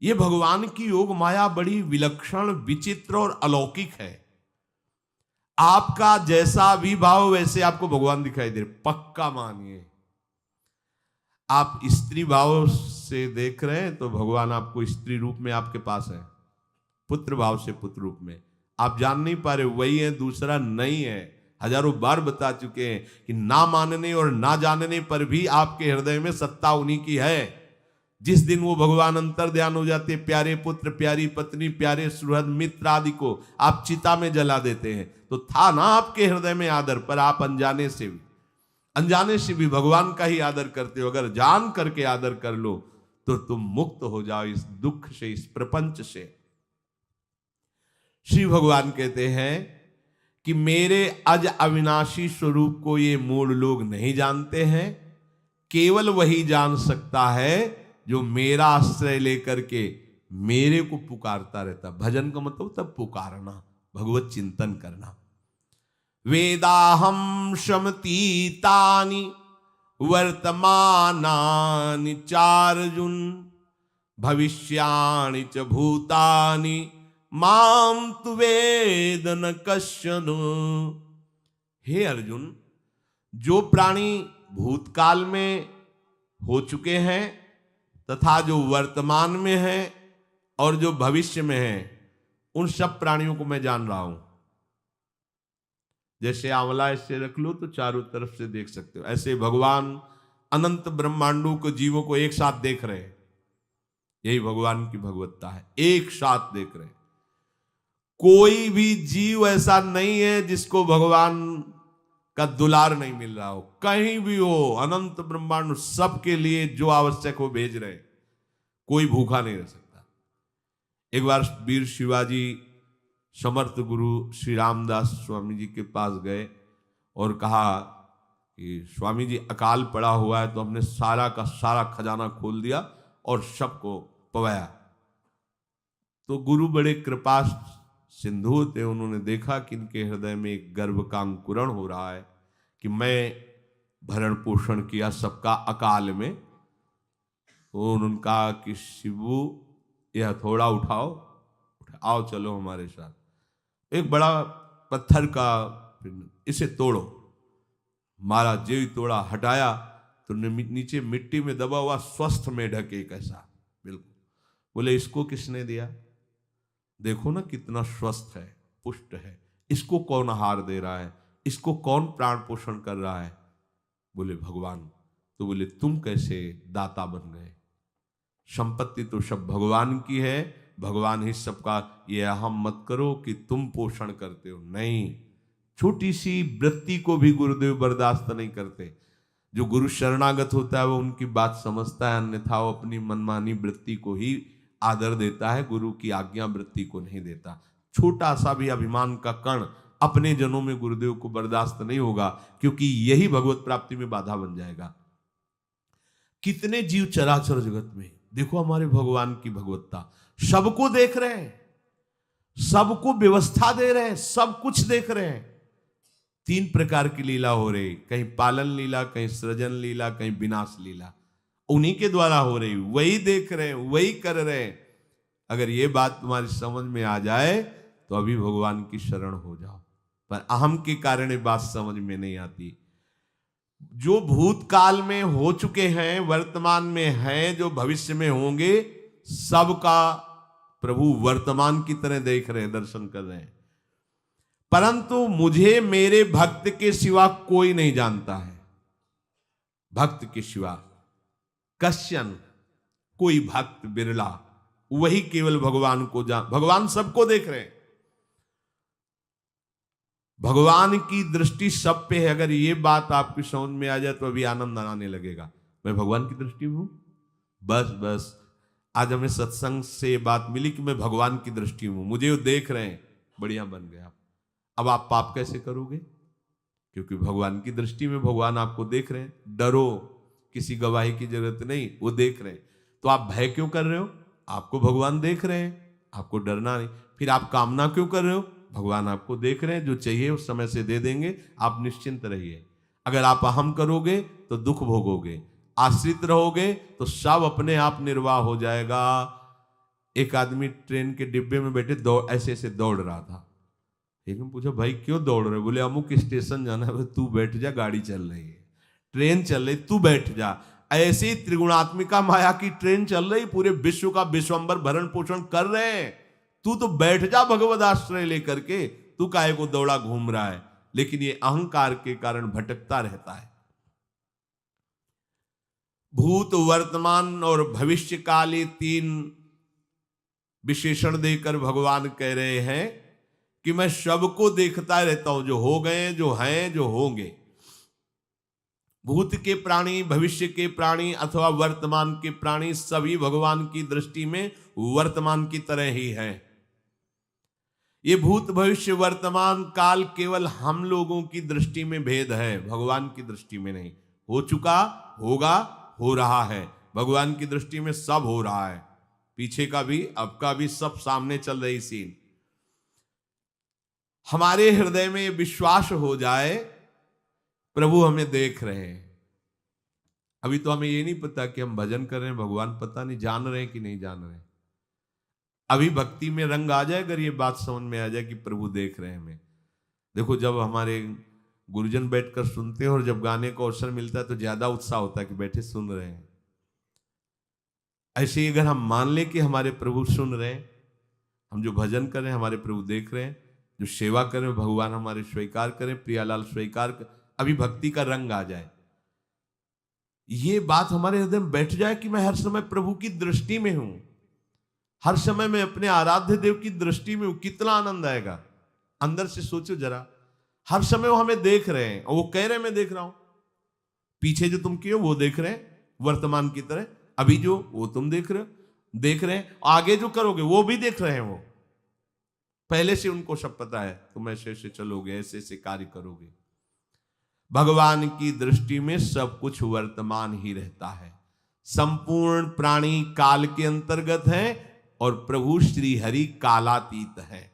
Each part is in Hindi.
ये भगवान की योग माया बड़ी विलक्षण, विचित्र और अलौकिक है। आपका जैसा भी भाव वैसे आपको भगवान दिखाई दे रहे, पक्का मानिए। आप स्त्री भाव से देख रहे हैं तो भगवान आपको स्त्री रूप में आपके पास है, पुत्र भाव से पुत्र रूप में आप जान नहीं पा रहे, वही है, दूसरा नहीं है। हजारों बार बता चुके हैं कि ना मानने और ना जानने पर भी आपके हृदय में सत्ता उन्हीं की है। जिस दिन वो भगवान अंतर ध्यान हो जाते, प्यारे पुत्र, प्यारी पत्नी, प्यारे सुहृद मित्र आदि को आप चिता में जला देते हैं, तो था ना आपके हृदय में आदर, पर आप अनजाने से भी भगवान का ही आदर करते हो। अगर जान करके आदर कर लो तो तुम मुक्त हो जाओ इस दुख से, इस प्रपंच से। श्री भगवान कहते हैं कि मेरे अज अविनाशी स्वरूप को ये मूढ़ लोग नहीं जानते हैं, केवल वही जान सकता है जो मेरा आश्रय लेकर के मेरे को पुकारता रहता। भजन का मतलब तब पुकारना, भगवत चिंतन करना। वेदाहम शमतीतानि वर्तमानानि चार्जुन भविष्याणि च भूतानि माम तु वेद न कश्चन। हे अर्जुन, जो प्राणी भूतकाल में हो चुके हैं तथा जो वर्तमान में है और जो भविष्य में है, उन सब प्राणियों को मैं जान रहा हूं। जैसे आंवला ऐसे रख लो तो चारों तरफ से देख सकते हो, ऐसे भगवान अनंत ब्रह्मांडों को, जीवों को एक साथ देख रहे हैं। यही भगवान की भगवत्ता है, एक साथ देख रहे हैं। कोई भी जीव ऐसा नहीं है जिसको भगवान का दुलार नहीं मिल रहा हो, कहीं भी हो, अनंत ब्रह्मांड सबके लिए जो आवश्यक हो भेज रहे। कोई भूखा नहीं रह सकता। एक बार वीर शिवाजी समर्थ गुरु श्री रामदास स्वामी जी के पास गए और कहा कि स्वामी जी, अकाल पड़ा हुआ है, तो हमने सारा का सारा खजाना खोल दिया और सबको पवाया। तो गुरु बड़े कृपा सिंधु थे, उन्होंने देखा कि इनके हृदय में एक गर्भ का अंकुरण हो रहा है कि मैं भरण पोषण किया सबका अकाल में। तो उन्होंने कहा कि शिवू, यह थोड़ा उठाओ, आओ चलो हमारे साथ। एक बड़ा पत्थर का, इसे तोड़ो। महाराज जी तोड़ा, हटाया तो नीचे मिट्टी में दबा हुआ स्वस्थ मेढक एक ऐसा, बिल्कुल। बोले इसको किसने दिया? देखो ना कितना स्वस्थ है, पुष्ट है, इसको कौन आहार दे रहा है, इसको कौन प्राण पोषण कर रहा है? बोले भगवान। तो बोले तुम कैसे दाता बन गए? संपत्ति तो सब भगवान की है, भगवान ही सबका, ये अहम मत करो कि तुम पोषण करते हो। नहीं, छोटी सी वृत्ति को भी गुरुदेव बर्दाश्त नहीं करते। जो गुरु शरणागत होता है वो उनकी बात समझता है, अन्यथा वो अपनी मनमानी वृत्ति को ही आदर देता है, गुरु की आज्ञा वृत्ति को नहीं देता। छोटा सा भी अभिमान का कण अपने जनों में गुरुदेव को बर्दाश्त नहीं होगा, क्योंकि यही भगवत प्राप्ति में बाधा बन जाएगा। कितने जीव चराचर जगत में, देखो हमारे भगवान की भगवत्ता, सबको देख रहे हैं, सबको व्यवस्था दे रहे हैं, सब कुछ देख रहे हैं। 3 प्रकार की लीला हो रही, कहीं पालन लीला, कहीं सृजन लीला, कहीं विनाश लीला, उन्हीं के द्वारा हो रही, वही देख रहे हैं, वही कर रहे हैं। अगर ये बात तुम्हारी समझ में आ जाए तो अभी भगवान की शरण हो जाओ, पर अहम के कारण ये बात समझ में नहीं आती। जो भूतकाल में हो चुके हैं, वर्तमान में हैं, जो भविष्य में होंगे, सबका प्रभु वर्तमान की तरह देख रहे हैं, दर्शन कर रहे हैं। परंतु मुझे मेरे भक्त के सिवा कोई नहीं जानता है। भक्त के सिवा कश्यन, कोई भक्त बिरला, वही केवल भगवान को भगवान सबको देख रहे हैं, भगवान की दृष्टि सब पे है। अगर ये बात आपकी समझ में आ जाए तो अभी आनंद आने लगेगा। मैं भगवान की दृष्टि में हूं, बस आज हमें सत्संग से बात मिली कि मैं भगवान की दृष्टि में हूं, मुझे वो देख रहे हैं, बढ़िया बन गया। अब आप पाप कैसे करोगे? क्योंकि भगवान की दृष्टि में भगवान आपको देख रहे हैं। डरो, किसी गवाही की जरूरत नहीं, वो देख रहे हैं। तो आप भय क्यों कर रहे हो? आपको भगवान देख रहे हैं, आपको डरना नहीं। फिर आप कामना क्यों कर रहे हो? भगवान आपको देख रहे हैं, जो चाहिए उस समय से दे देंगे, आप निश्चिंत रहिए। अगर आप अहम करोगे तो दुख भोगोगे, आश्रित रहोगे तो सब अपने आप निर्वाह हो जाएगा। एक आदमी ट्रेन के डिब्बे में बैठे ऐसे ऐसे दौड़ रहा था। एक ने पूछा भाई क्यों दौड़ रहे? बोले अमुक स्टेशन जाना है। तू बैठ जा, गाड़ी चल रही है, ट्रेन चल रही, तू बैठ जा। ऐसे ही त्रिगुणात्मिका माया की ट्रेन चल रही, पूरे विश्व का विश्वंबर भरण पोषण कर रहे हैं, तू तो बैठ जा भगवद आश्रय लेकर के, तू काहे को दौड़ा घूम रहा है? लेकिन ये अहंकार के कारण भटकता रहता है। भूत, वर्तमान और भविष्य काल, ये 3 विशेषण देकर भगवान कह रहे हैं कि मैं सबको देखता रहता हूं, जो हो गए, जो हैं, जो होंगे। भूत के प्राणी, भविष्य के प्राणी अथवा वर्तमान के प्राणी सभी भगवान की दृष्टि में वर्तमान की तरह ही है। ये भूत, भविष्य, वर्तमान काल केवल हम लोगों की दृष्टि में भेद है, भगवान की दृष्टि में नहीं। हो चुका, होगा, हो रहा है। भगवान की दृष्टि में सब हो रहा है, पीछे का भी, अब का भी, सब सामने चल रही सीन। हमारे हृदय में विश्वास हो जाए प्रभु हमें देख रहे हैं। अभी तो हमें ये नहीं पता कि हम भजन कर रहे हैं, भगवान पता नहीं जान रहे हैं कि नहीं जान रहे हैं। अभी भक्ति में रंग आ जाए, अगर ये बात समझ में आ जाए कि प्रभु देख रहे हैं हमें। देखो, जब हमारे गुरुजन बैठकर सुनते हैं और जब गाने को अवसर मिलता है तो ज्यादा उत्साह होता है कि बैठे सुन रहे हैं। ऐसे ही अगर हम मान लें कि हमारे प्रभु सुन रहे हैं, हम जो भजन कर रहे हैं हमारे प्रभु देख रहे हैं, जो सेवा कर रहे हैं भगवान हमारे स्वीकार करें, प्रियालाल स्वीकार कर, अभी भक्ति का रंग आ जाए, ये बात हमारे हृदय में बैठ जाए कि मैं हर समय प्रभु की दृष्टि में हूं, हर समय मैं अपने आराध्य देव की दृष्टि में हूं, कितना आनंद आएगा। अंदर से सोचो जरा, हर समय वो हमें देख रहे हैं और वो कह रहे हैं मैं देख रहा हूं। पीछे जो तुम किए वो देख रहे हैं वर्तमान की तरह, अभी जो वो तुम देख रहे हैं, आगे जो करोगे वो भी देख रहे हैं। वो पहले से उनको सब पता है, तुम ऐसे ऐसे चलोगे, ऐसे ऐसे कार्य करोगे। भगवान की दृष्टि में सब कुछ वर्तमान ही रहता है। संपूर्ण प्राणी काल के अंतर्गत है और प्रभु श्री हरि कालातीत है।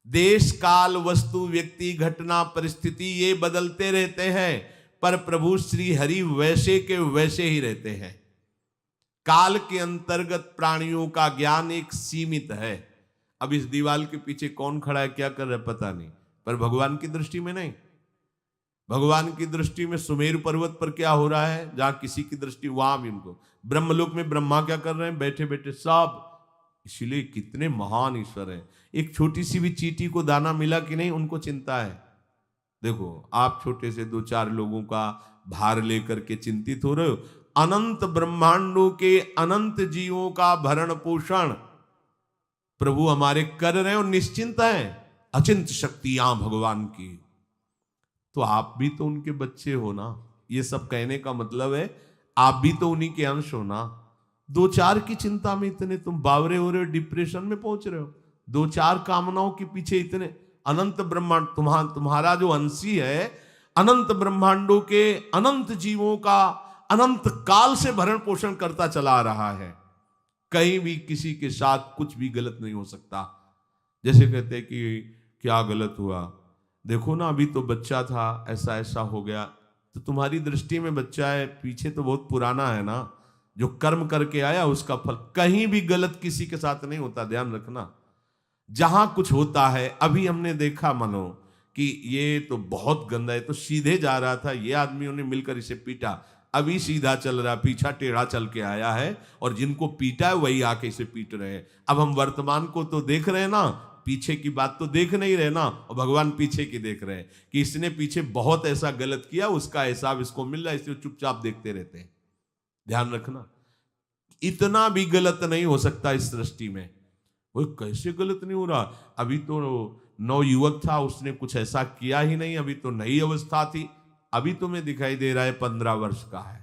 देश, काल, वस्तु, व्यक्ति, घटना, परिस्थिति ये बदलते रहते हैं, पर प्रभु श्री हरि वैसे के वैसे ही रहते हैं। काल के अंतर्गत प्राणियों का ज्ञान एक सीमित है। अब इस दीवार के पीछे कौन खड़ा है, क्या कर रहा है पता नहीं, पर भगवान की दृष्टि में नहीं। भगवान की दृष्टि में सुमेरु पर्वत पर क्या हो रहा है, जहां किसी की दृष्टि, वहां भी उनको, ब्रह्मलोक में ब्रह्मा क्या कर रहे हैं, बैठे बैठे सब। इसलिए कितने महान ईश्वर हैं। एक छोटी सी भी चींटी को दाना मिला कि नहीं, उनको चिंता है। देखो, आप छोटे से 2-4 लोगों का भार लेकर के चिंतित हो रहे हो, अनंत ब्रह्मांडों के अनंत जीवों का भरण पोषण प्रभु हमारे कर रहे हैं और निश्चिंत हैं। अचिंत शक्तियां भगवान की, तो आप भी तो उनके बच्चे हो ना। ये सब कहने का मतलब है आप भी तो उन्हीं के अंश हो ना। 2-4 की चिंता में इतने तुम बावरे हो रहे हो, डिप्रेशन में पहुंच रहे हो, 2-4 कामनाओं के पीछे इतने। अनंत ब्रह्मांड तुम्हारा जो अंशी है, अनंत ब्रह्मांडों के अनंत जीवों का अनंत काल से भरण पोषण करता चला आ रहा है। कहीं भी किसी के साथ कुछ भी गलत नहीं हो सकता। जैसे कहते हैं कि क्या गलत हुआ, देखो ना अभी तो बच्चा था, ऐसा ऐसा हो गया, तो तुम्हारी दृष्टि में बच्चा है, पीछे तो बहुत पुराना है ना, जो कर्म करके आया उसका फल। कहीं भी गलत किसी के साथ नहीं होता, ध्यान रखना। जहां कुछ होता है, अभी हमने देखा मनो कि ये तो बहुत गंदा है, तो सीधे जा रहा था, ये आदमियों ने मिलकर इसे पीटा, अभी सीधा चल रहा, पीछा टेढ़ा चल के आया है, और जिनको पीटा है वही आके इसे पीट रहे हैं। अब हम वर्तमान को तो देख रहे हैं ना, पीछे की बात तो देख नहीं रहे ना, और भगवान पीछे की देख रहे हैं कि इसने पीछे बहुत ऐसा गलत किया, उसका हिसाब इसको मिल रहा है, इसलिए चुपचाप देखते रहते हैं। ध्यान रखना, इतना भी गलत नहीं हो सकता इस सृष्टि में। वो कैसे गलत नहीं हो रहा, अभी तो नवयुवक था, उसने कुछ ऐसा किया ही नहीं, अभी तो नई अवस्था थी, अभी तुम्हें दिखाई दे रहा है 15 वर्ष का है,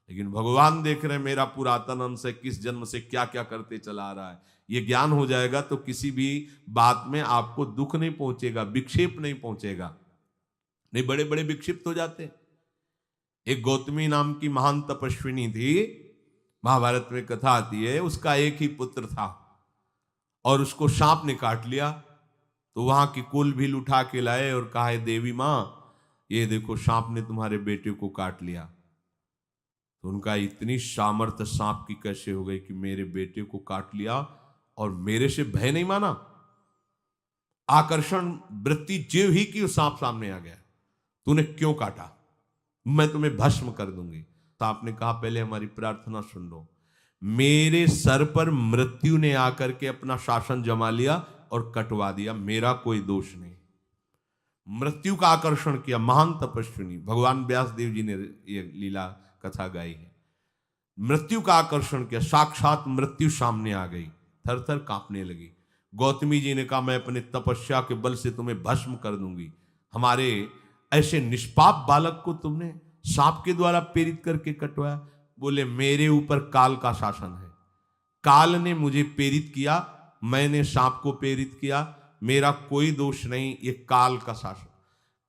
लेकिन भगवान देख रहे हैं मेरा पुरातन अंश है, किस जन्म से क्या क्या करते चला आ रहा है। ये ज्ञान हो जाएगा तो किसी भी बात में आपको दुख नहीं पहुंचेगा, विक्षेप नहीं पहुंचेगा। नहीं, बड़े बड़े विक्षिप्त हो जाते। एक गौतमी नाम की महान तपस्विनी थी, महाभारत में कथा आती है, उसका एक ही पुत्र था और उसको सांप ने काट लिया। तो वहां की कुल भील उठा के लाए और कहा, देवी मां ये देखो सांप ने तुम्हारे बेटे को काट लिया। तो उनका इतनी सामर्थ्य सांप की कैसे हो गई कि मेरे बेटे को काट लिया और मेरे से भय नहीं माना। आकर्षण वृत्ति जीव ही की सांप सामने आ गया, तूने क्यों काटा, मैं तुम्हें भस्म कर दूंगी। सांप ने कहा पहले हमारी प्रार्थना सुन लो। मेरे सर पर मृत्यु ने आकर के अपना शासन जमा लिया और कटवा दिया, मेरा कोई दोष नहीं। मृत्यु का आकर्षण किया, महान तपस्विनी भगवान व्यास देव जी ने ये लीला कथा गाई है। मृत्यु का आकर्षण किया, साक्षात मृत्यु सामने आ गई, थर थर कांपने लगी। गौतमी जी ने कहा मैं अपने तपस्या के बल से तुम्हें भस्म कर दूंगी। हमारे ऐसे निष्पाप बालक को तुमने सांप के द्वारा प्रेरित करके कटवाया। बोले मेरे ऊपर काल का शासन है, काल ने मुझे प्रेरित किया, मैंने सांप को प्रेरित किया, मेरा कोई दोष नहीं, ये काल का शासन।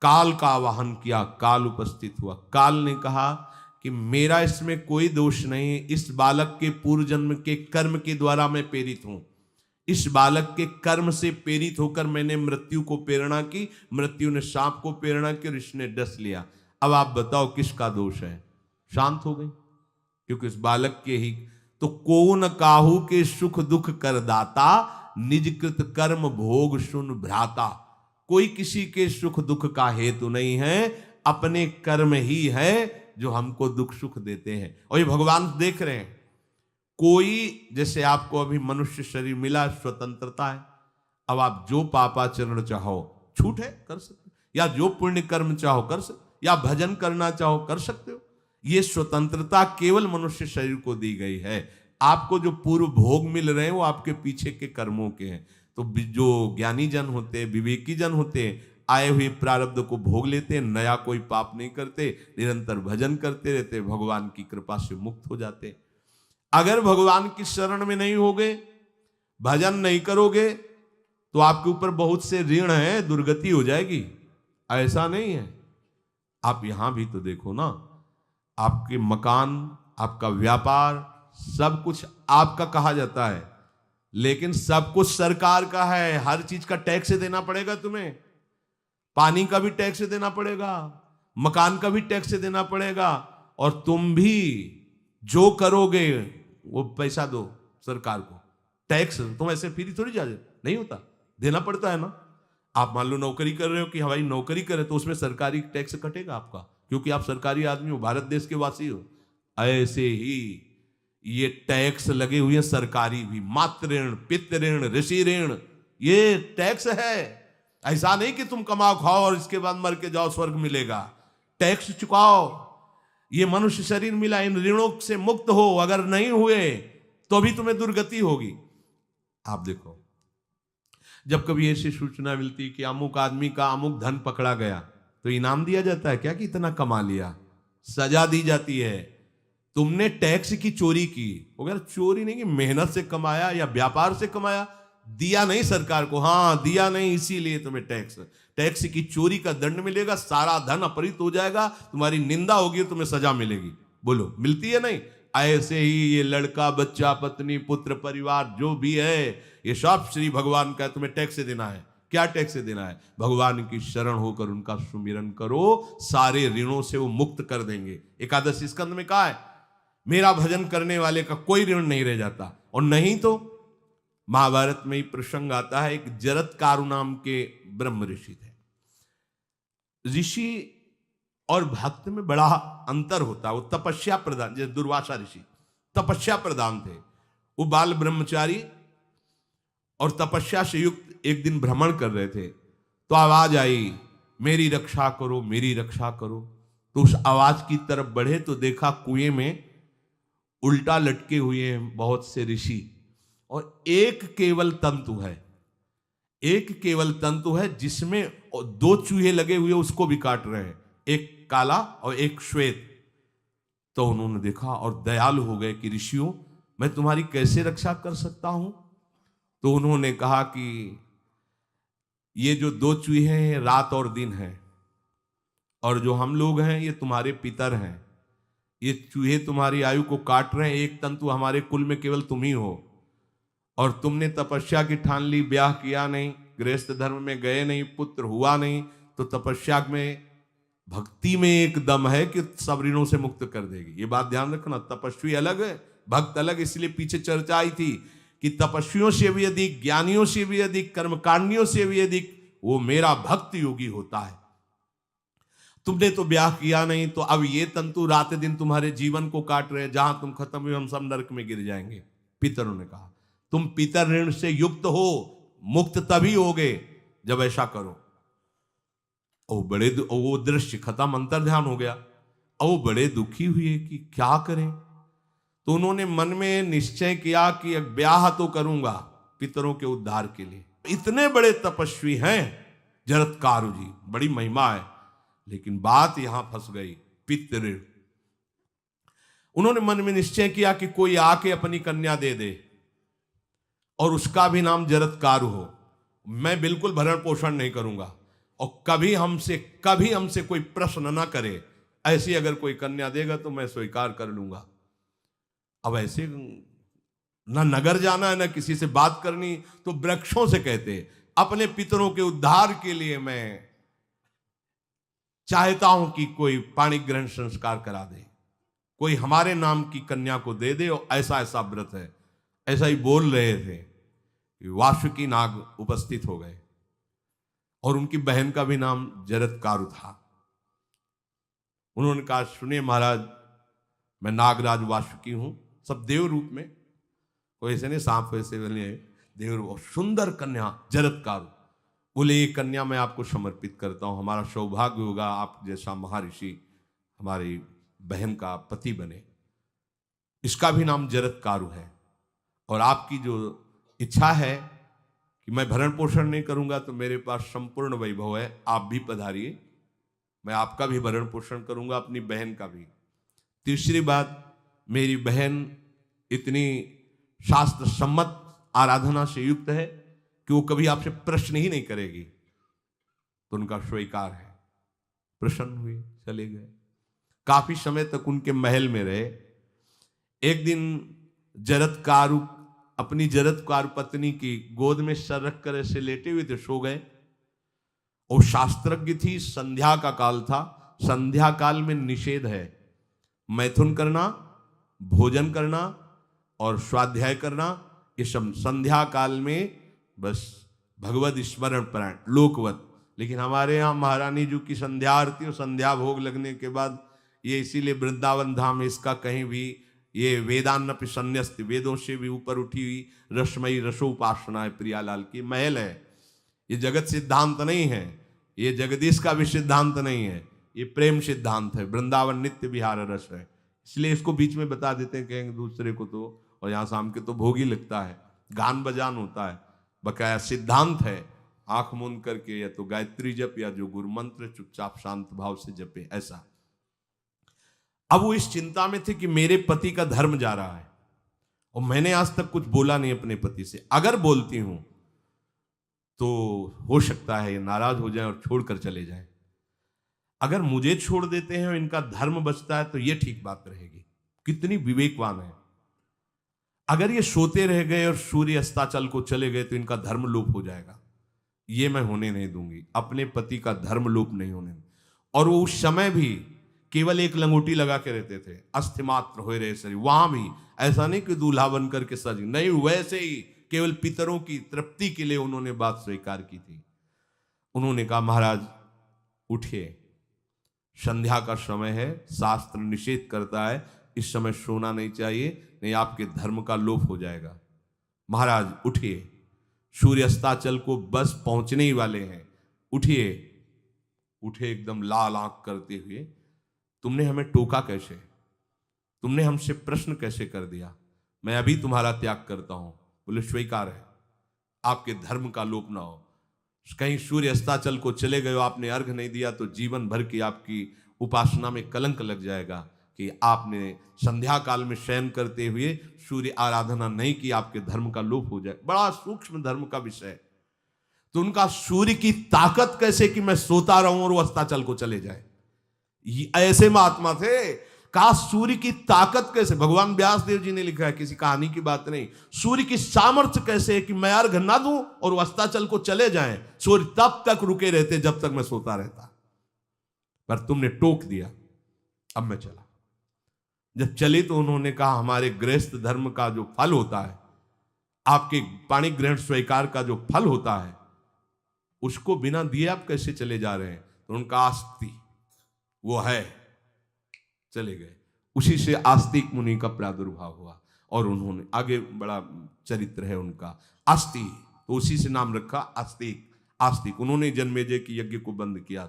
काल का आवाहन किया, काल उपस्थित हुआ। काल ने कहा कि मेरा इसमें कोई दोष नहीं, इस बालक के पूर्व जन्म के कर्म के द्वारा मैं प्रेरित हूं। इस बालक के कर्म से प्रेरित होकर मैंने मृत्यु को प्रेरणा की, मृत्यु ने सांप को प्रेरणा की और इसने डस लिया। अब आप बताओ किसका दोष है? शांत हो गई, क्योंकि इस बालक के ही तो कौन काहू के सुख दुख कर दाता, निजकृत कर्म भोग सुन भ्राता। कोई किसी के सुख दुख का हेतु नहीं है, अपने कर्म ही है जो हमको दुख सुख देते हैं। और ये भगवान देख रहे हैं। कोई जैसे आपको अभी मनुष्य शरीर मिला, स्वतंत्रता है, अब आप जो पापाचरण चाहो छूट है कर सकते हो, या जो पुण्य कर्म चाहो कर सकते, या भजन करना चाहो कर सकते हो। ये स्वतंत्रता केवल मनुष्य शरीर को दी गई है। आपको जो पूर्व भोग मिल रहे हैं वो आपके पीछे के कर्मों के हैं। तो जो ज्ञानी जन होते हैं, विवेकी जन होते हैं, आए हुए प्रारब्ध को भोग लेते हैं, नया कोई पाप नहीं करते, निरंतर भजन करते रहते, भगवान की कृपा से मुक्त हो जाते। अगर भगवान की शरण में नहीं होगे, भजन नहीं करोगे, तो आपके ऊपर बहुत से ऋण है, दुर्गति हो जाएगी। ऐसा नहीं है। आप यहां भी तो देखो ना, आपके मकान, आपका व्यापार, सब कुछ आपका कहा जाता है, लेकिन सब कुछ सरकार का है। हर चीज का टैक्स देना पड़ेगा तुम्हें। पानी का भी टैक्स देना पड़ेगा, मकान का भी टैक्स देना पड़ेगा, और तुम भी जो करोगे वो पैसा दो सरकार को। टैक्स तुम ऐसे फ्री थोड़ी जा नहीं होता, देना पड़ता है ना। आप मान लो नौकरी कर रहे हो कि हमारी नौकरी करे, तो उसमें सरकारी टैक्स कटेगा आपका, क्योंकि आप सरकारी आदमी हो, भारत देश के वासी हो। ऐसे ही ये टैक्स लगे हुए हैं सरकारी भी, मातृ ऋण, पितृ ऋण, ऋषि ऋण, ये टैक्स है। ऐसा नहीं कि तुम कमाओ खाओ और इसके बाद मर के जाओ स्वर्ग मिलेगा। टैक्स चुकाओ। ये मनुष्य शरीर मिला, इन ऋणों से मुक्त हो। अगर नहीं हुए तो भी तुम्हें दुर्गति होगी। आप देखो, जब कभी ऐसी सूचना मिलती कि अमुक आदमी का अमुक धन पकड़ा गया, तो इनाम दिया जाता है क्या कि इतना कमा लिया? सजा दी जाती है। तुमने टैक्स की चोरी की, अगर चोरी नहीं की, मेहनत से कमाया या व्यापार से कमाया, दिया नहीं सरकार को, हाँ दिया नहीं, इसीलिए तुम्हें टैक्स की चोरी का दंड मिलेगा, सारा धन अपहृत हो जाएगा, तुम्हारी निंदा होगी, तुम्हें सजा मिलेगी। बोलो मिलती है नहीं? ऐसे ही ये लड़का, बच्चा, पत्नी, पुत्र, परिवार जो भी है, ये सब श्री भगवान का तुम्हें टैक्स देना है। क्या टैक्स देना है? भगवान की शरण होकर उनका सुमिरन करो, सारे ऋणों से वो मुक्त कर देंगे। एकादशी स्कंद में कहा है, मेरा भजन करने वाले का कोई ऋण नहीं रह जाता। और नहीं तो महाभारत में ही प्रसंग आता है, एक जरत्कारु नाम के ब्रह्म ऋषि थे। ऋषि और भक्त में बड़ा अंतर होता है। वो तपस्या प्रधान, जैसे दुर्वासा ऋषि तपस्या प्रधान थे, वो बाल ब्रह्मचारी और तपस्या से युक्त एक दिन भ्रमण कर रहे थे, तो आवाज आई, मेरी रक्षा करो, मेरी रक्षा करो। तो उस आवाज की तरफ बढ़े तो देखा कुएं में उल्टा लटके हुए हैं बहुत से ऋषि, और एक केवल तंतु है, एक केवल तंतु है जिसमें दो चूहे लगे हुए उसको भी काट रहे हैं, एक काला और एक श्वेत। तो उन्होंने देखा और दयालु हो गए कि ऋषियों, मैं तुम्हारी कैसे रक्षा कर सकता हूं? तो उन्होंने कहा कि ये जो दो चूहे हैं रात और दिन हैं, और जो हम लोग हैं ये तुम्हारे पितर हैं। ये चूहे तुम्हारी आयु को काट रहे हैं, एक तंतु हमारे कुल में केवल तुम ही हो, और तुमने तपस्या की ठान ली, ब्याह किया नहीं, गृहस्थ धर्म में गए नहीं, पुत्र हुआ नहीं, तो तपस्या में, भक्ति में एक दम है कि सब ऋणों से मुक्त कर देगी। ये बात ध्यान रखना। तपस्वी अलग है, भक्त अलग। इसलिए पीछे चर्चा आई थी कि तपस्वियों से भी अधिक, ज्ञानियों से भी अधिक, कर्मकांडियों से भी अधिक वो मेरा भक्त योगी होता है। तुमने तो ब्याह किया नहीं, तो अब ये तंतु रात दिन तुम्हारे जीवन को काट रहे, जहां तुम खत्म हुए हम सब नरक में गिर जाएंगे। पितरों ने कहा तुम पितर ऋण से युक्त हो, मुक्त तभी होगे जब ऐसा करो। वो दृश्य खत्म, अंतर ध्यान हो गया। वो बड़े दुखी हुए कि क्या करें। तो उन्होंने मन में निश्चय किया कि ब्याह तो करूंगा पितरों के उद्धार के लिए। इतने बड़े तपस्वी हैं जरत्कारु जी, बड़ी महिमा है, लेकिन बात यहां फंस गई। पितृ, उन्होंने मन में निश्चय किया कि कोई आके अपनी कन्या दे दे और उसका भी नाम जरत्कारु हो। मैं बिल्कुल भरण पोषण नहीं करूंगा और कभी हमसे कोई प्रश्न ना करे। ऐसी अगर कोई कन्या देगा तो मैं स्वीकार कर लूंगा। अब ऐसे ना नगर जाना है ना किसी से बात करनी, तो वृक्षों से कहते अपने पितरों के उद्धार के लिए मैं चाहता हूं कि कोई पाणी ग्रहण संस्कार करा दे, कोई हमारे नाम की कन्या को दे दे, और ऐसा ऐसा व्रत है। ऐसा ही बोल रहे थे, वासुकी नाग उपस्थित हो गए और उनकी बहन का भी नाम जरत्कारु था। उन्होंने कहा सुनिए महाराज, मैं नागराज वासुकी हूं, सब देव रूप में, कोई ऐसे नहीं सांप वैसे बने, देव रूप। सुंदर कन्या जरत्कारु। बोले ये कन्या मैं आपको समर्पित करता हूं, हमारा सौभाग्य होगा आप जैसा महर्षि हमारी बहन का पति बने। इसका भी नाम जरत्कारु है, और आपकी जो इच्छा है कि मैं भरण पोषण नहीं करूंगा तो मेरे पास संपूर्ण वैभव है, आप भी पधारिए, मैं आपका भी भरण पोषण करूंगा, अपनी बहन का भी। तीसरी बात, मेरी बहन इतनी शास्त्र सम्मत आराधना से युक्त है कि वो कभी आपसे प्रश्न ही नहीं करेगी, तो उनका स्वीकार है। प्रसन्न हुए, चले गए। काफी समय तक उनके महल में रहे। एक दिन जरत्कारु अपनी जरत्कारु पत्नी की गोद में सर रख कर ऐसे लेटे हुए थे, सो गए। और शास्त्रज्ञ थी, संध्या का काल था। संध्या काल में निषेध है मैथुन करना, भोजन करना और स्वाध्याय करना, ये सब संध्या काल में बस भगवत स्मरण परायण लोकवत। लेकिन हमारे यहाँ महारानी जी की संध्या आरती और संध्या भोग लगने के बाद ये, इसीलिए वृंदावन धाम इसका कहीं भी ये वेदान्नपि संन्यस्त, वेदों से भी ऊपर उठी हुई रसमयी रसोपासना है। प्रियालाल की महल है, ये जगत सिद्धांत नहीं है, ये जगदीश का भी सिद्धांत नहीं है, ये प्रेम सिद्धांत है। वृंदावन नित्य विहार रस है, इसलिए इसको बीच में बता देते हैं, कहेंगे दूसरे को तो, और यहाँ शाम के तो भोग ही लगता है, गान बजान होता है, बकाया सिद्धांत है। आंख मूंद करके या तो गायत्री जप या जो गुरु मंत्र चुपचाप शांत भाव से जपे, ऐसा। अब वो इस चिंता में थे कि मेरे पति का धर्म जा रहा है, और मैंने आज तक कुछ बोला नहीं अपने पति से। अगर बोलती हूं तो हो सकता है ये नाराज हो जाए और छोड़कर चले जाए। अगर मुझे छोड़ देते हैं और इनका धर्म बचता है तो ये ठीक बात रहेगी। कितनी विवेकवान है। अगर ये सोते रह गए और सूर्य अस्ताचल को चले गए तो इनका धर्म लोप हो जाएगा, ये मैं होने नहीं दूंगी, अपने पति का धर्म लोप नहीं होने। और वो उस समय भी केवल एक लंगोटी लगा के रहते थे, अस्थिमात्र हो रहे शरीर। वहां भी ऐसा नहीं कि दूल्हा बन करके सज, नहीं, वैसे ही केवल पितरों की तृप्ति के लिए उन्होंने बात स्वीकार की थी। उन्होंने कहा महाराज उठिए, संध्या का समय है, शास्त्र निषेध करता है इस समय सोना नहीं चाहिए, नहीं आपके धर्म का लोप हो जाएगा। महाराज उठिए, सूर्य अस्ताचल को बस पहुंचने ही वाले हैं, उठिए। उठे एकदम लाल आंख करते हुए, तुमने हमें टोका कैसे, तुमने हमसे प्रश्न कैसे कर दिया, मैं अभी तुम्हारा त्याग करता हूं। बोले स्वीकार है, आपके धर्म का लोप ना हो। कहीं सूर्य अस्ताचल को चले गए, आपने अर्घ नहीं दिया तो जीवन भर की आपकी उपासना में कलंक लग जाएगा कि आपने संध्या काल में शयन करते हुए सूर्य आराधना नहीं की, आपके धर्म का लोप हो जाए। बड़ा सूक्ष्म धर्म का विषय। तो उनका सूर्य की ताकत कैसे कि मैं सोता रहूं और वो अस्ताचल को चले जाए, ऐसे महात्मा थे। कहा सूर्य की ताकत कैसे, भगवान व्यास देव जी ने लिखा है, किसी कहानी की बात नहीं। सूर्य की सामर्थ्य कैसे कि मैं अर्घ ना दूं और वो अस्ताचल को चले जाएं, सूर्य तब तक रुके रहते जब तक मैं सोता रहता, पर तुमने टोक दिया, अब मैं चला। जब चले तो उन्होंने कहा हमारे गृहस्थ धर्म का जो फल होता है आपके पाणी ग्रहण स्वीकार का जो फल होता है उसको बिना दिए आप कैसे चले जा रहे हैं? तो उनका आस्ति वो है, चले गए। उसी से आस्तिक मुनि का प्रादुर्भाव हुआ और उन्होंने आगे बड़ा चरित्र है उनका, आस्ति, तो उसी से नाम रखा आस्तिक। आस्तिक उन्होंने जन्मेजय की यज्ञ को बंद किया।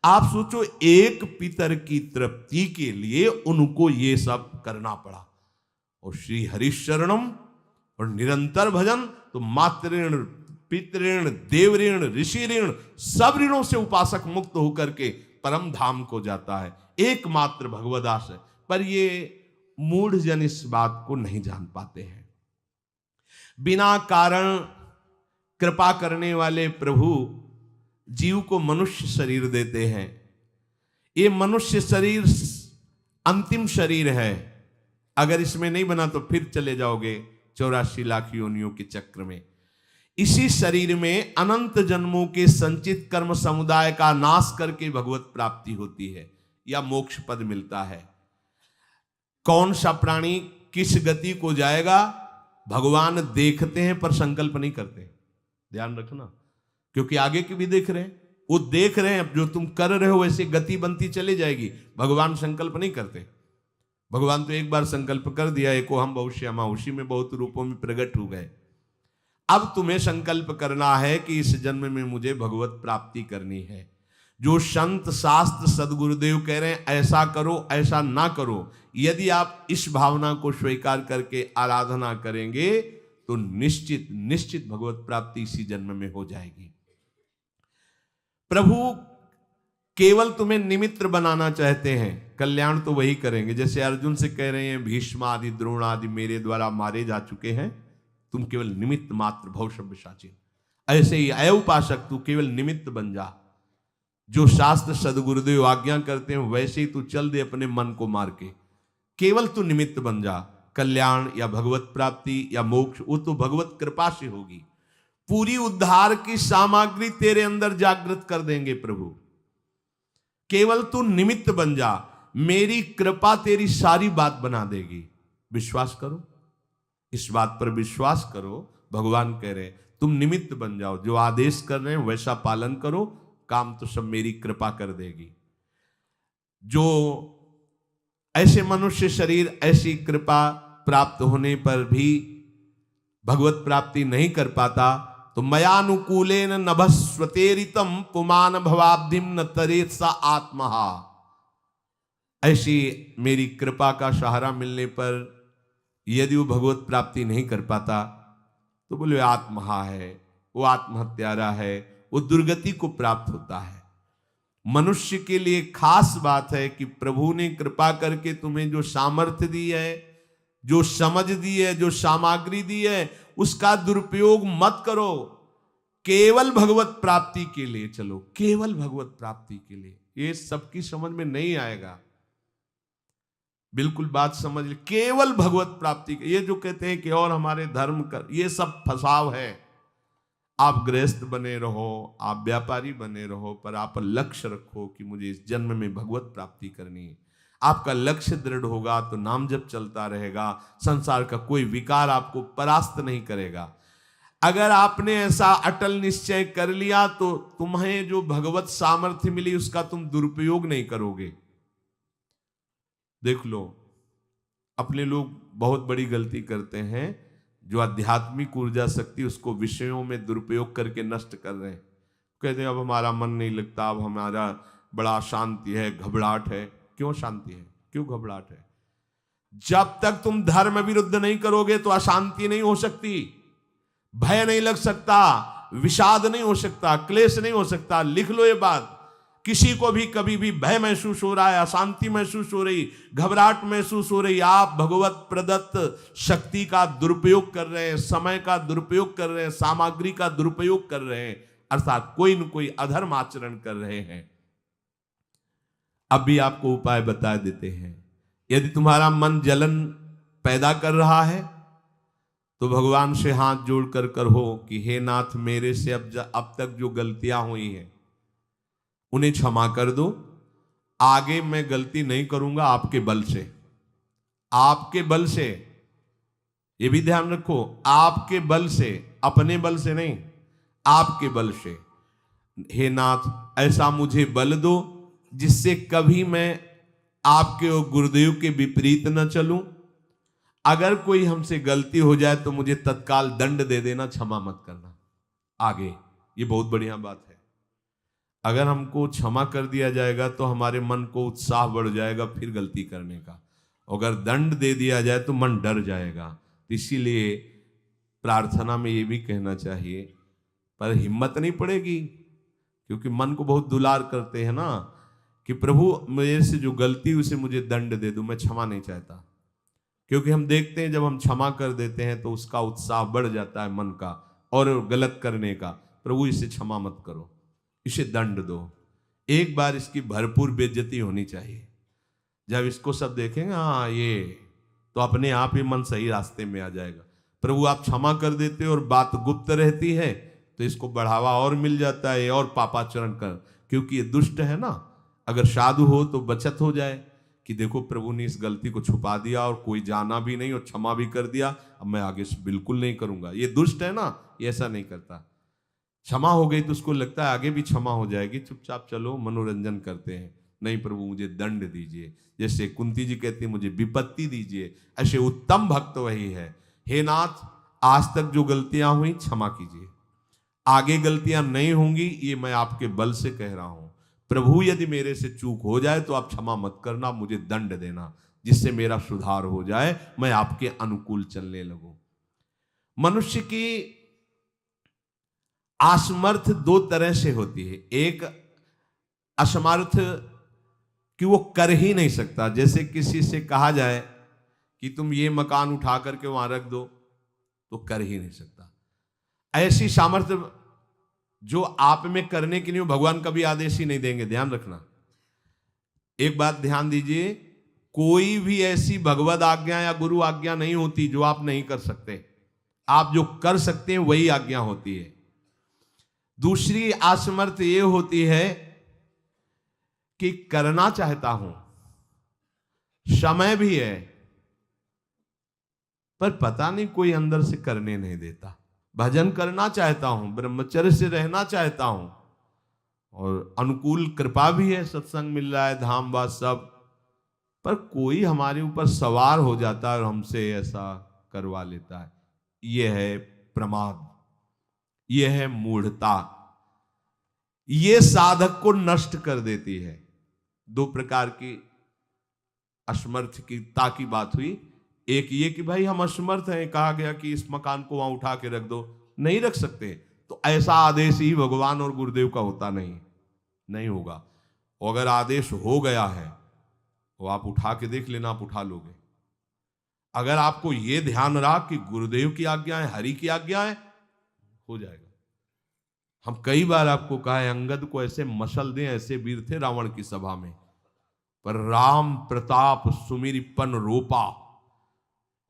आप सोचो, एक पितर की तृप्ति के लिए उनको ये सब करना पड़ा। और श्री हरिशरणम और निरंतर भजन, तो मातृण, पितृण, देवऋण, ऋषि ऋण, सब ऋणों से उपासक मुक्त होकर के परम धाम को जाता है, एकमात्र भगवदास है। पर ये मूढ़ जन इस बात को नहीं जान पाते हैं। बिना कारण कृपा करने वाले प्रभु जीव को मनुष्य शरीर देते हैं। ये मनुष्य शरीर अंतिम शरीर है, अगर इसमें नहीं बना तो फिर चले जाओगे 84 लाख योनियों के चक्र में। इसी शरीर में अनंत जन्मों के संचित कर्म समुदाय का नाश करके भगवत प्राप्ति होती है या मोक्ष पद मिलता है। कौन सा प्राणी किस गति को जाएगा भगवान देखते हैं पर संकल्प नहीं करते, ध्यान रखना, क्योंकि आगे की भी देख रहे हैं, वो देख रहे हैं जो तुम कर रहे हो वैसे गति बनती चली जाएगी। भगवान संकल्प नहीं करते। भगवान तो एक बार संकल्प कर दिया, एको हम बहुश्यामा, उसी में बहुत रूपों में प्रकट हो गए। अब तुम्हें संकल्प करना है कि इस जन्म में मुझे भगवत प्राप्ति करनी है। जो संत शास्त्र सदगुरुदेव कह रहे हैं ऐसा करो ऐसा ना करो, यदि आप इस भावना को स्वीकार करके आराधना करेंगे तो निश्चित निश्चित भगवत प्राप्ति इसी जन्म में हो जाएगी। प्रभु केवल तुम्हें निमित्त बनाना चाहते हैं, कल्याण तो वही करेंगे। जैसे अर्जुन से कह रहे हैं भीष्म आदि द्रोण आदि मेरे द्वारा मारे जा चुके हैं, तुम केवल निमित्त मात्र भव सव्यसाची। ऐसे ही अय उपासक तू केवल निमित्त बन जा, जो शास्त्र सदगुरुदेव आज्ञा करते हैं वैसे ही तू चल दे अपने मन को मार के, केवल तू निमित्त बन जा। कल्याण या भगवत प्राप्ति या मोक्ष वो तो भगवत कृपा से होगी। पूरी उद्धार की सामग्री तेरे अंदर जागृत कर देंगे प्रभु, केवल तू निमित्त बन जा, मेरी कृपा तेरी सारी बात बना देगी। विश्वास करो, इस बात पर विश्वास करो। भगवान कह रहे हैं तुम निमित्त बन जाओ, जो आदेश कर रहे हैं वैसा पालन करो, काम तो सब मेरी कृपा कर देगी। जो ऐसे मनुष्य शरीर ऐसी कृपा प्राप्त होने पर भी भगवत प्राप्ति नहीं कर पाता, तो मयानुकूलेन नभस्वतेरितम पुमान भवाब्धिम न तरेत सा आत्मा। ऐसी मेरी कृपा का सहारा मिलने पर यदि वो भगवत प्राप्ति नहीं कर पाता तो बोले आत्महा है, वो आत्महत्यारा है, वो दुर्गति को प्राप्त होता है। मनुष्य के लिए खास बात है कि प्रभु ने कृपा करके तुम्हें जो सामर्थ्य दी है, जो समझ दी है, जो सामग्री दी है, उसका दुरुपयोग मत करो। केवल भगवत प्राप्ति के लिए चलो, केवल भगवत प्राप्ति के लिए। ये सबकी समझ में नहीं आएगा, बिल्कुल बात समझ ले। केवल भगवत प्राप्ति के, ये जो कहते हैं कि और हमारे धर्म कर, ये सब फसाव है। आप गृहस्थ बने रहो, आप व्यापारी बने रहो, पर आप लक्ष्य रखो कि मुझे इस जन्म में भगवत प्राप्ति करनी है। आपका लक्ष्य दृढ़ होगा तो नाम जप चलता रहेगा, संसार का कोई विकार आपको परास्त नहीं करेगा। अगर आपने ऐसा अटल निश्चय कर लिया तो तुम्हें जो भगवत सामर्थ्य मिली उसका तुम दुरुपयोग नहीं करोगे। देख लो, अपने लोग बहुत बड़ी गलती करते हैं, जो आध्यात्मिक ऊर्जा शक्ति उसको विषयों में दुरुपयोग करके नष्ट कर रहे हैं। कहते हैं अब हमारा मन नहीं लगता, अब हमारा बड़ा शांति है, घबराहट है। क्यों शांति है, क्यों घबराहट है? जब तक तुम धर्म विरुद्ध नहीं करोगे तो अशांति नहीं हो सकती, भय नहीं लग सकता, विषाद नहीं हो सकता, क्लेश नहीं हो सकता। लिख लो ये बात, किसी को भी कभी भी भय महसूस हो रहा है, अशांति महसूस हो रही, घबराहट महसूस हो रही, आप भगवत प्रदत्त शक्ति का दुरुपयोग कर रहे हैं, समय का दुरुपयोग कर रहे हैं, सामग्री का दुरुपयोग कर रहे हैं, अर्थात कोई न कोई अधर्म आचरण कर रहे हैं। अब भी आपको उपाय बता देते हैं। यदि तुम्हारा मन जलन पैदा कर रहा है तो भगवान से हाथ जोड़कर कहो कि हे नाथ, मेरे से अब तक जो गलतियां हुई हैं उन्हें क्षमा कर दो। आगे मैं गलती नहीं करूंगा, आपके बल से, आपके बल से। ये भी ध्यान रखो, आपके बल से, अपने बल से नहीं, आपके बल से। हे नाथ ऐसा मुझे बल दो जिससे कभी मैं आपके और गुरुदेव के विपरीत न चलूं। अगर कोई हमसे गलती हो जाए तो मुझे तत्काल दंड दे देना, क्षमा मत करना। आगे ये बहुत बढ़िया बात है। अगर हमको क्षमा कर दिया जाएगा तो हमारे मन को उत्साह बढ़ जाएगा फिर गलती करने का। अगर दंड दे दिया जाए तो मन डर जाएगा। इसीलिए प्रार्थना में ये भी कहना चाहिए, पर हिम्मत नहीं पड़ेगी क्योंकि मन को बहुत दुलार करते हैं ना, कि प्रभु मेरे से जो गलती हुई उसे मुझे दंड दे दो, मैं क्षमा नहीं चाहता। क्योंकि हम देखते हैं जब हम क्षमा कर देते हैं तो उसका उत्साह बढ़ जाता है मन का और गलत करने का। प्रभु इसे क्षमा मत करो, इसे दंड दो। एक बार इसकी भरपूर बेइज्जती होनी चाहिए। जब इसको सब देखेंगे हाँ ये, तो अपने आप ही मन सही रास्ते में आ जाएगा। प्रभु आप क्षमा कर देते और बात गुप्त रहती है तो इसको बढ़ावा और मिल जाता है और पापाचरण कर, क्योंकि ये दुष्ट है ना। अगर साधु हो तो बचत हो जाए कि देखो प्रभु ने इस गलती को छुपा दिया और कोई जाना भी नहीं और क्षमा भी कर दिया, अब मैं आगे से बिल्कुल नहीं करूंगा। ये दुष्ट है ना, ये ऐसा नहीं करता। क्षमा हो गई तो उसको लगता है आगे भी क्षमा हो जाएगी, चुपचाप चलो मनोरंजन करते हैं। नहीं प्रभु मुझे दंड दीजिए, जैसे कुंती जी कहती है मुझे विपत्ति दीजिए। ऐसे उत्तम भक्त वही है। हे नाथ आज तक जो गलतियां हुई क्षमा कीजिए, आगे गलतियां नहीं होंगी, ये मैं आपके बल से कह रहा हूं। प्रभु यदि मेरे से चूक हो जाए तो आप क्षमा मत करना, मुझे दंड देना जिससे मेरा सुधार हो जाए, मैं आपके अनुकूल चलने लगूं। मनुष्य की असमर्थ दो तरह से होती है। एक असमर्थ कि वो कर ही नहीं सकता, जैसे किसी से कहा जाए कि तुम ये मकान उठा करके वहां रख दो, तो कर ही नहीं सकता। ऐसी सामर्थ्य जो आप में करने के लिए भगवान कभी आदेश ही नहीं देंगे, ध्यान रखना। एक बात ध्यान दीजिए, कोई भी ऐसी भगवद आज्ञा या गुरु आज्ञा नहीं होती जो आप नहीं कर सकते। आप जो कर सकते हैं वही आज्ञा होती है। दूसरी असमर्थ ये होती है कि करना चाहता हूं, समय भी है, पर पता नहीं कोई अंदर से करने नहीं देता। भजन करना चाहता हूं, ब्रह्मचर्य से रहना चाहता हूं, और अनुकूल कृपा भी है, सत्संग मिल रहा है, धाम वास सब, पर कोई हमारे ऊपर सवार हो जाता है और हमसे ऐसा करवा लेता है। यह है प्रमाद, यह है मूढ़ता। यह साधक को नष्ट कर देती है। दो प्रकार की असमर्थता की बात हुई। एक ये कि भाई हम असमर्थ हैं, कहा गया कि इस मकान को वहां उठा के रख दो, नहीं रख सकते, तो ऐसा आदेश ही भगवान और गुरुदेव का होता नहीं होगा। और अगर आदेश हो गया है तो आप उठा के देख लेना, आप उठा लोगे। अगर आपको यह ध्यान रहा कि गुरुदेव की आज्ञा है, हरि की आज्ञा है, हो जाएगा। हम कई बार आपको कहा है, अंगद को ऐसे मसल दें, ऐसे वीर थे रावण की सभा में, पर राम प्रताप सुमिरपन रोपा।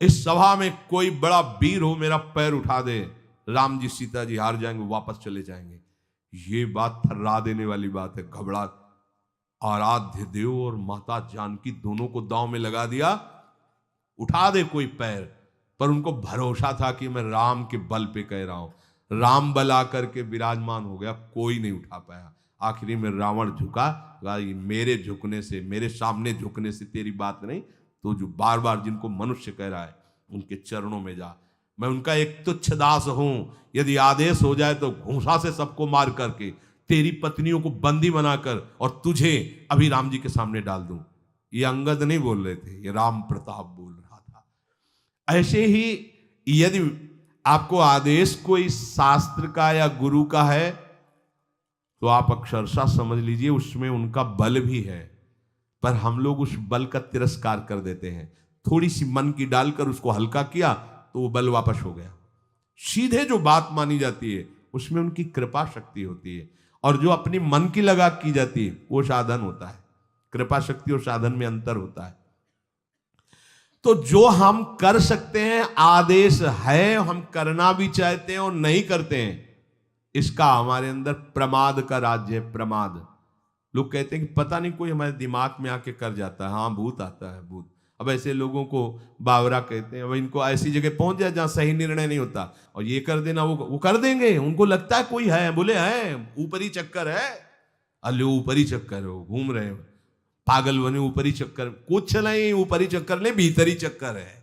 इस सभा में कोई बड़ा वीर हो, मेरा पैर उठा दे, राम जी सीता जी हार जाएंगे, वापस चले जाएंगे। ये बात थर्रा देने वाली बात है। घबरा, आराध्य देव और माता जानकी दोनों को दांव में लगा दिया, उठा दे कोई पैर। पर उनको भरोसा था कि मैं राम के बल पे कह रहा हूं। राम बल आकर के विराजमान हो गया, कोई नहीं उठा पाया। आखिरी में रावण झुका, मेरे झुकने से, मेरे सामने झुकने से तेरी बात नहीं, तो जो बार बार जिनको मनुष्य कह रहा है उनके चरणों में जा। मैं उनका एक तुच्छ दास हूं, यदि आदेश हो जाए तो घूंसा से सबको मार करके तेरी पत्नियों को बंदी बनाकर और तुझे अभी राम जी के सामने डाल दूं। ये अंगद नहीं बोल रहे थे, ये राम प्रताप बोल रहा था। ऐसे ही यदि आपको आदेश कोई शास्त्र का या गुरु का है तो आप अक्षरशः समझ लीजिए उसमें उनका बल भी है, पर हम लोग उस बल का तिरस्कार कर देते हैं। थोड़ी सी मन की डालकर उसको हल्का किया तो वो बल वापस हो गया। सीधे जो बात मानी जाती है उसमें उनकी कृपा शक्ति होती है, और जो अपनी मन की लगा की जाती है वो साधन होता है। कृपा शक्ति और साधन में अंतर होता है। तो जो हम कर सकते हैं, आदेश है, हम करना भी चाहते हैं और नहीं करते हैं, इसका हमारे अंदर प्रमाद का राज्य है। प्रमाद। लोग कहते हैं कि पता नहीं कोई हमारे दिमाग में आके कर जाता है। हाँ, भूत आता है, भूत। अब ऐसे लोगों को बावरा कहते हैं। अब इनको ऐसी जगह पहुंच जाए जहां सही निर्णय नहीं होता, और ये कर देना वो कर देंगे। उनको लगता है कोई है, बोले है ऊपरी चक्कर है, अल्ले ऊपरी चक्कर हो, घूम रहे हो पागल बने, ऊपरी चक्कर कुछ नहीं, ऊपरी चक्कर नहीं, भीतरी चक्कर है।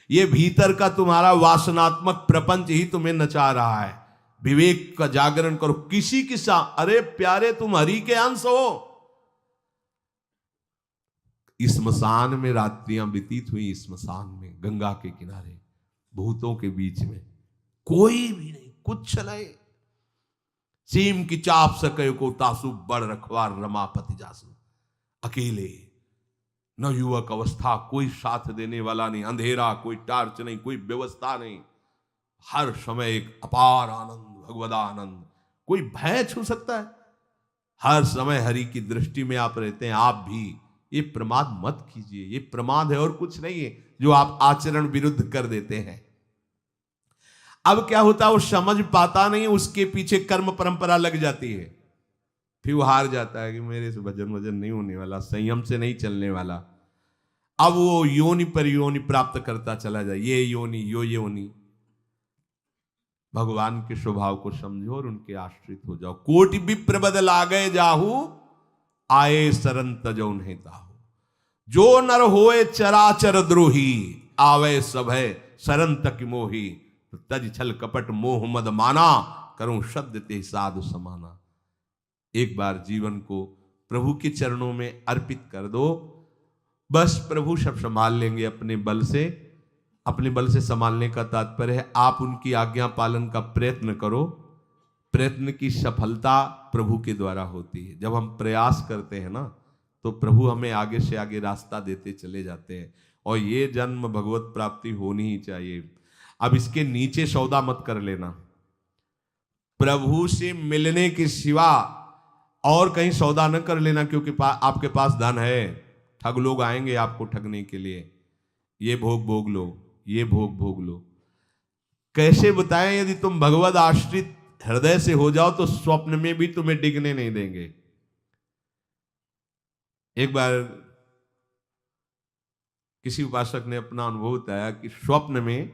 ये भीतर का तुम्हारा वासनात्मक प्रपंच ही तुम्हें नचा रहा है। विवेक का जागरण करो। किसी के साथ, अरे प्यारे तुम हरि के अंश हो। स्मशान में रात्रियां व्यतीत हुई, स्मशान में गंगा के किनारे भूतों के बीच में, कोई भी नहीं, कुछ नहीं। सीम की चाप सके को तासु बड़ रखवार रमापति जासु। अकेले, न युवक अवस्था, कोई साथ देने वाला नहीं, अंधेरा, कोई टार्च नहीं, कोई व्यवस्था नहीं, हर समय एक अपार आनंद, भगवदानंद। कोई भय छू सकता है? हर समय हरि की दृष्टि में आप रहते हैं। आप भी ये प्रमाद मत कीजिए। ये प्रमाद है और कुछ नहीं है, जो आप आचरण विरुद्ध कर देते हैं। अब क्या होता है, वो समझ पाता नहीं, उसके पीछे कर्म परंपरा लग जाती है। फिर वो हार जाता है कि मेरे से भजन वजन नहीं होने वाला, संयम से नहीं चलने वाला। अब वो योनि पर योनि प्राप्त करता चला जाए, ये योनि यो योनि। भगवान के स्वभाव को समझो और उनके आश्रित हो जाओ। कोटि विप्र बदल आ गए जाहू, आए सरन तजो नहीं ताहू। जो नर होए चराचर द्रोही, आवे सभय सरन तक मोही। तो तज छल कपट मोह मद माना, करूं शब्द ते साधु समाना। एक बार जीवन को प्रभु के चरणों में अर्पित कर दो, बस प्रभु सब संभाल लेंगे अपने बल से। अपने बल से संभालने का तात्पर्य है आप उनकी आज्ञा पालन का प्रयत्न करो। प्रयत्न की सफलता प्रभु के द्वारा होती है। जब हम प्रयास करते हैं ना, तो प्रभु हमें आगे से आगे रास्ता देते चले जाते हैं। और ये जन्म भगवत प्राप्ति होनी ही चाहिए। अब इसके नीचे सौदा मत कर लेना। प्रभु से मिलने के सिवा और कहीं सौदा न कर लेना, क्योंकि आपके पास धन है। ठग लोग आएंगे आपको ठगने के लिए, ये भोग भोग लो, ये भोग भोग लो। कैसे बताएं? यदि तुम भगवद आश्रित हृदय से हो जाओ तो स्वप्न में भी तुम्हें डिगने नहीं देंगे। एक बार किसी उपासक ने अपना अनुभव बताया कि स्वप्न में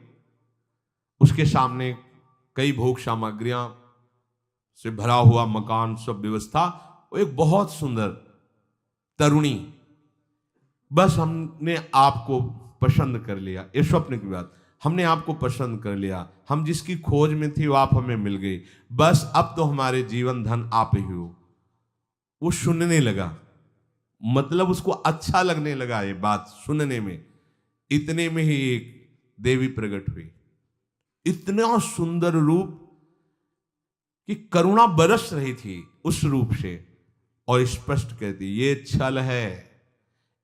उसके सामने कई भोग सामग्रियां से भरा हुआ मकान, सब व्यवस्था, वो एक बहुत सुंदर तरुणी, बस हमने आपको पसंद कर लिया। ये स्वप्न की बात, हमने आपको पसंद कर लिया, हम जिसकी खोज में थी वो आप हमें मिल गई, बस अब तो हमारे जीवन धन आप ही हो। वो सुनने लगा, मतलब उसको अच्छा लगने लगा ये बात सुनने में। इतने में ही एक देवी प्रकट हुई, इतना सुंदर रूप कि करुणा बरस रही थी उस रूप से, और स्पष्ट कहती ये छल है,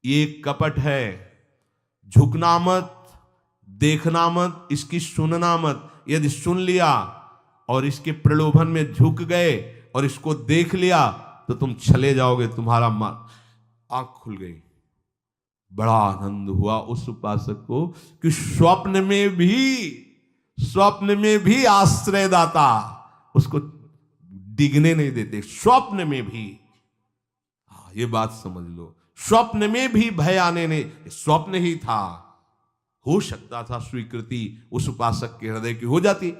ये कपट है, झुकना मत, देखना मत, इसकी सुनना मत। यदि सुन लिया और इसके प्रलोभन में झुक गए और इसको देख लिया तो तुम चले जाओगे, तुम्हारा आंख खुल गई। बड़ा आनंद हुआ उस उपासक को कि स्वप्न में भी आश्रयदाता उसको डिगने नहीं देते। स्वप्न में भी, ये बात समझ लो, स्वप्न में भी भय आने नहीं, स्वप्न ही था। हो सकता था स्वीकृति उस उपासक के हृदय की हो जाती,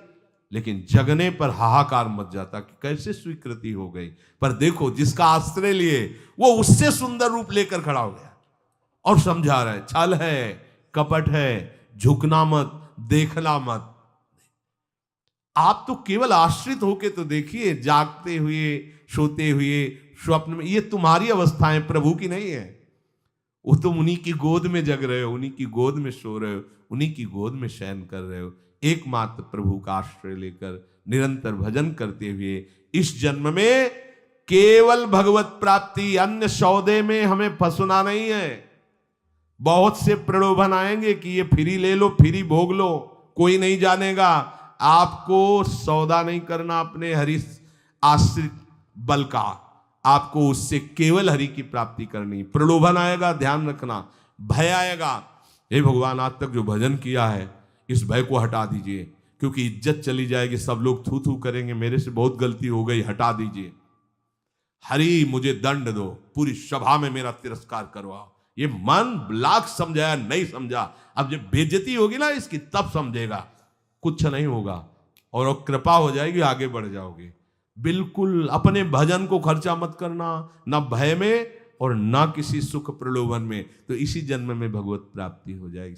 लेकिन जगने पर हाहाकार मच जाता कि कैसे स्वीकृति हो गई। पर देखो, जिसका आश्रय लिए वो उससे सुंदर रूप लेकर खड़ा हो गया और समझा रहा है छल है, कपट है, झुकना मत, देखना मत। आप तो केवल आश्रित होके तो देखिए, जागते हुए, सोते हुए, स्वप्न में, ये तुम्हारी अवस्थाएं, प्रभु की नहीं है। वो तुम उन्हीं की गोद में जग रहे हो, उन्हीं की गोद में सो रहे हो, उन्हीं की गोद में शयन कर रहे हो। एकमात्र प्रभु का आश्रय लेकर निरंतर भजन करते हुए इस जन्म में केवल भगवत प्राप्ति, अन्य सौदे में हमें फंसना नहीं है। बहुत से प्रलोभन आएंगे कि ये फ्री ले लो, फ्री भोग लो, कोई नहीं जानेगा। आपको सौदा नहीं करना अपने हरि आश्रित बल का, आपको उससे केवल हरि की प्राप्ति करनी। प्रलोभन आएगा, ध्यान रखना, भय आएगा, हे भगवान आज तक जो भजन किया है इस भय को हटा दीजिए, क्योंकि इज्जत चली जाएगी, सब लोग थू थू करेंगे, मेरे से बहुत गलती हो गई, हटा दीजिए। हरि मुझे दंड दो, पूरी सभा में मेरा तिरस्कार करवाओ, ये मन लाख समझाया नहीं समझा, अब जब बेइज्जती होगी ना इसकी तब समझेगा। कुछ नहीं होगा और वो कृपा हो जाएगी, आगे बढ़ जाओगे। बिल्कुल अपने भजन को खर्चा मत करना, ना भय में और ना किसी सुख प्रलोभन में, तो इसी जन्म में भगवत प्राप्ति हो जाएगी।